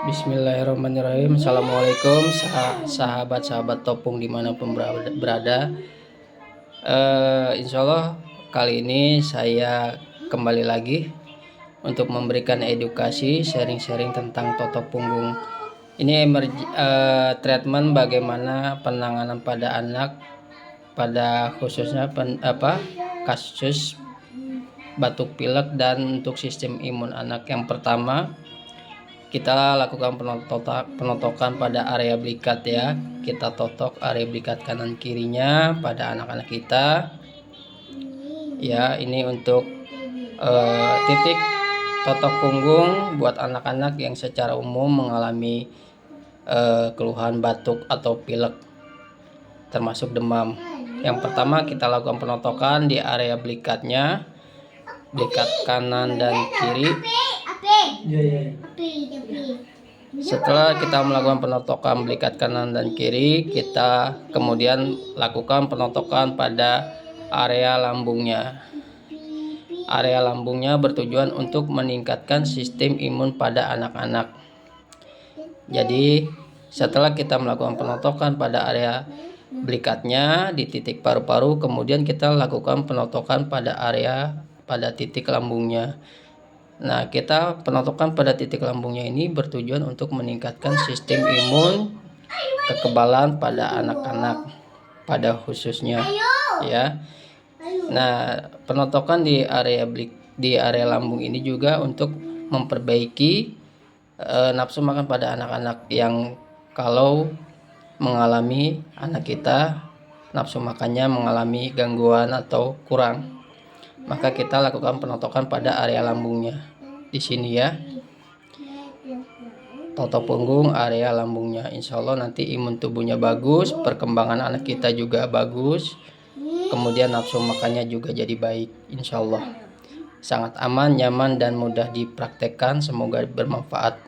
Bismillahirrahmanirrahim. Assalamualaikum sahabat-sahabat Topung dimanapun berada. Insya Allah kali ini saya kembali lagi untuk memberikan edukasi sharing-sharing tentang toto punggung. Ini treatment bagaimana penanganan pada anak pada khususnya kasus batuk pilek dan untuk sistem imun anak. Yang pertama, kita lakukan penotokan pada area belikat ya. Kita totok area belikat kanan kirinya pada anak-anak kita. Ya, ini untuk titik totok punggung buat anak-anak yang secara umum mengalami keluhan batuk atau pilek termasuk demam. Yang pertama kita lakukan penotokan di area belikatnya, belikat kanan dan kiri. Setelah kita melakukan penotokan belikat kanan dan kiri, kita kemudian lakukan penotokan pada area lambungnya. Area lambungnya bertujuan untuk meningkatkan sistem imun pada anak-anak. Jadi setelah kita melakukan penotokan pada area belikatnya di titik paru-paru, kemudian kita lakukan penotokan pada titik lambungnya. Nah, kita penotokan pada titik lambungnya ini bertujuan untuk meningkatkan sistem imun, kekebalan pada anak-anak pada khususnya ya. Nah, penotokan di area lambung ini juga untuk memperbaiki nafsu makan pada anak-anak yang kalau mengalami anak kita nafsu makannya mengalami gangguan atau kurang, maka kita lakukan penotokan pada area lambungnya di sini ya. Toto punggung area lambungnya, insya Allah nanti imun tubuhnya bagus, perkembangan anak kita juga bagus, kemudian nafsu makannya juga jadi baik, insya Allah. Sangat aman, nyaman, dan mudah dipraktekkan. Semoga bermanfaat.